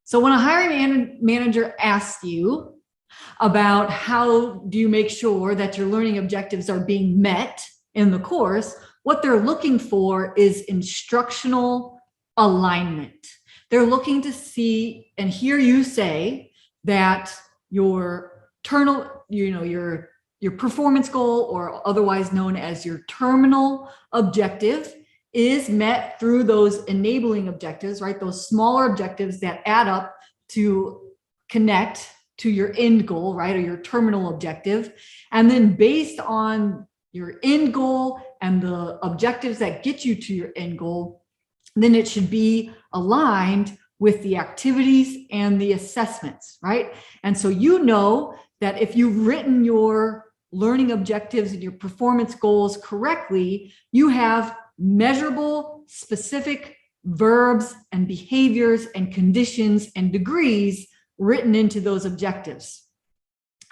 So when a hiring manager asks you about how do you make sure that your learning objectives are being met in the course, what they're looking for is instructional alignment. They're looking to see and hear you say that your your performance goal, or otherwise known as your terminal objective, is met through those enabling objectives, right? Those smaller objectives that add up to connect to your end goal, right? Or your terminal objective. And then based on your end goal and the objectives that get you to your end goal, then it should be aligned with the activities and the assessments, right? And so you know that if you've written your learning objectives and your performance goals correctly, you have measurable, specific verbs and behaviors and conditions and degrees written into those objectives.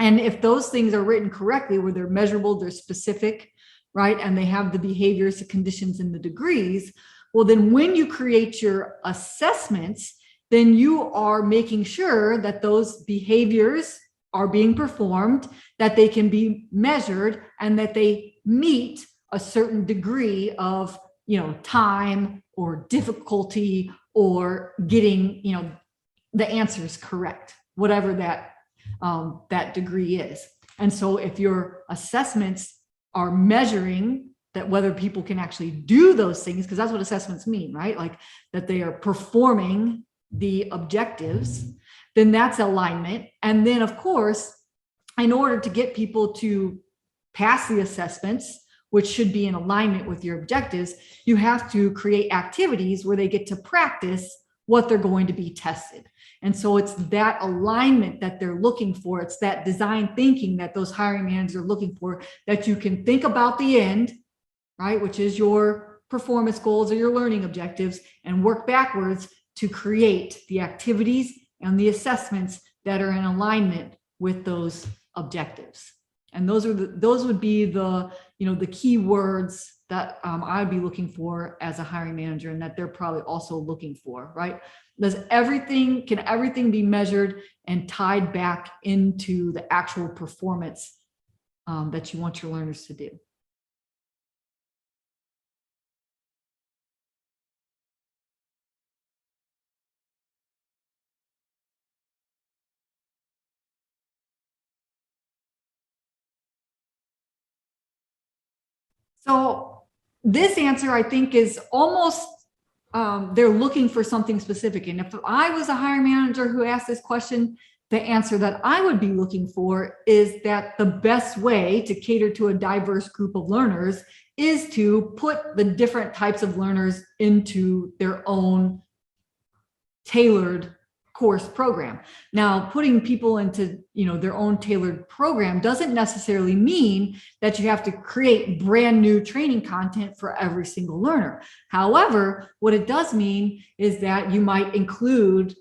And if those things are written correctly, where they're measurable, they're specific, right? And they have the behaviors, the conditions, and the degrees, well, then when you create your assessments, then you are making sure that those behaviors are being performed, that they can be measured, and that they meet a certain degree of, time or difficulty, or getting, the answers correct, whatever that degree is. And so if your assessments are measuring that, whether people can actually do those things, because that's what assessments mean, right? Like that they are performing the objectives, then that's alignment. And then of course, in order to get people to pass the assessments, which should be in alignment with your objectives, you have to create activities where they get to practice what they're going to be tested. And so it's that alignment that they're looking for. It's that design thinking that those hiring managers are looking for, that you can think about the end, right, which is your performance goals or your learning objectives, and work backwards to create the activities and the assessments that are in alignment with those objectives. And those would be the key words that I'd be looking for as a hiring manager, and that they're probably also looking for, right? Can everything be measured and tied back into the actual performance that you want your learners to do? So this answer, I think, is almost, they're looking for something specific. And if I was a hiring manager who asked this question, the answer that I would be looking for is that the best way to cater to a diverse group of learners is to put the different types of learners into their own tailored course program. Now, putting people into, their own tailored program doesn't necessarily mean that you have to create brand new training content for every single learner. However, what it does mean is that you might include,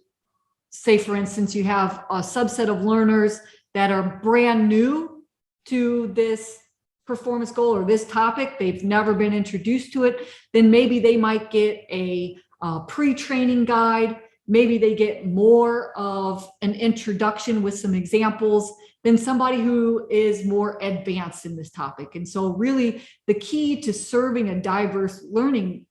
say, for instance, you have a subset of learners that are brand new to this performance goal or this topic. They've never been introduced to it. Then maybe they might get a pre-training guide. Maybe they get more of an introduction with some examples than somebody who is more advanced in this topic. And so really the key to serving a diverse learning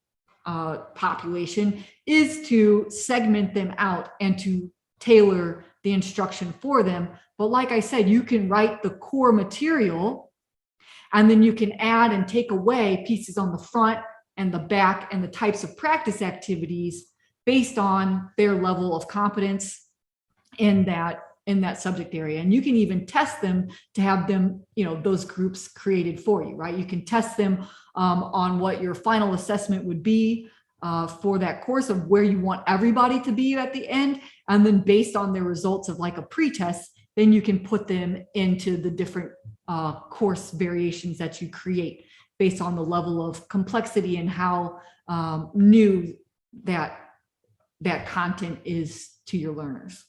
population is to segment them out and to tailor the instruction for them. But like I said, you can write the core material, and then you can add and take away pieces on the front and the back and the types of practice activities based on their level of competence in that subject area. And you can even test them to have them, those groups created for you, right? You can test them on what your final assessment would be for that course, of where you want everybody to be at the end. And then based on their results of like a pre-test, then you can put them into the different course variations that you create based on the level of complexity and how new that content is to your learners.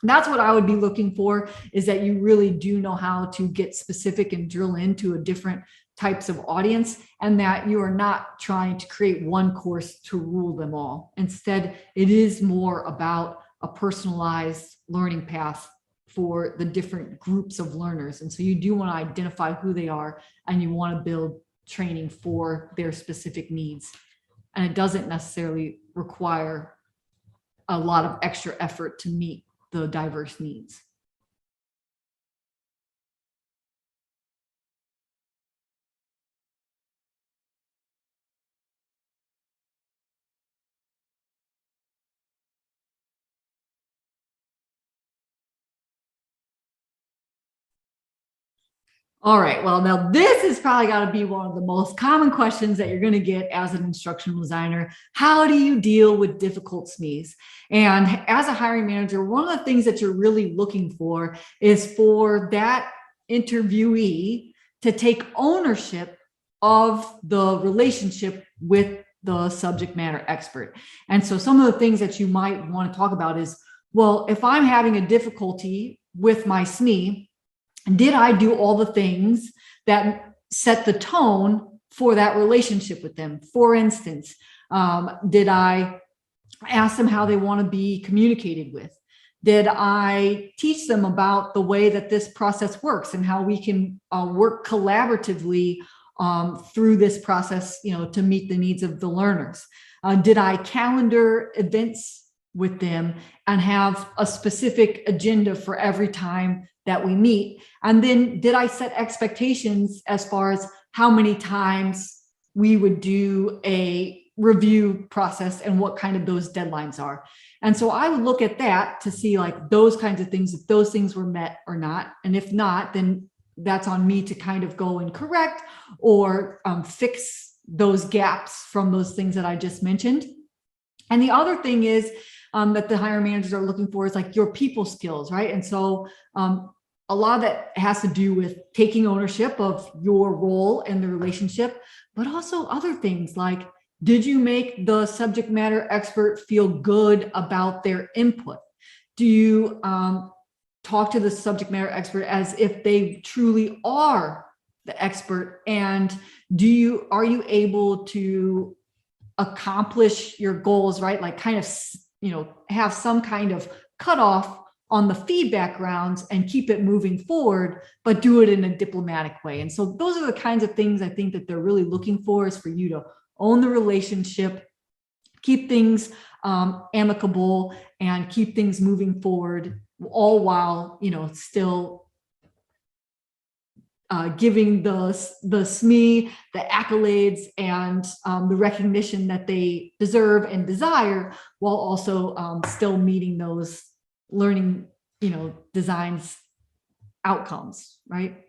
That's what I would be looking for, is that you really do know how to get specific and drill into a different types of audience, and that you are not trying to create one course to rule them all. Instead, it is more about a personalized learning path for the different groups of learners. And so you do want to identify who they are, and you want to build training for their specific needs. And it doesn't necessarily require a lot of extra effort to meet the diverse needs. All right, well, now this is probably got to be one of the most common questions that you're going to get as an instructional designer. How do you deal with difficult SMEs? And as a hiring manager, one of the things that you're really looking for is for that interviewee to take ownership of the relationship with the subject matter expert. And so some of the things that you might want to talk about is, well, if I'm having a difficulty with my SME, did I do all the things that set the tone for that relationship with them? For instance, did I ask them how they want to be communicated with? Did I teach them about the way that this process works and how we can work collaboratively through this process, to meet the needs of the learners? Did I calendar events with them and have a specific agenda for every time that we meet? And then did I set expectations as far as how many times we would do a review process and what kind of those deadlines are? And so I would look at that to see like those kinds of things, if those things were met or not. And if not, then that's on me to kind of go and correct or fix those gaps from those things that I just mentioned. And the other thing is that the hiring managers are looking for is like your people skills, right? And so a lot of that has to do with taking ownership of your role in the relationship, but also other things like, did you make the subject matter expert feel good about their input? Do you talk to the subject matter expert as if they truly are the expert? And are you able to accomplish your goals, right? Like kind of, have some kind of cutoff on the feedback rounds and keep it moving forward, but do it in a diplomatic way. And so those are the kinds of things I think that they're really looking for, is for you to own the relationship, keep things amicable, and keep things moving forward, all while, still giving the SME the accolades and the recognition that they deserve and desire, while also still meeting those learning, designs outcomes, right?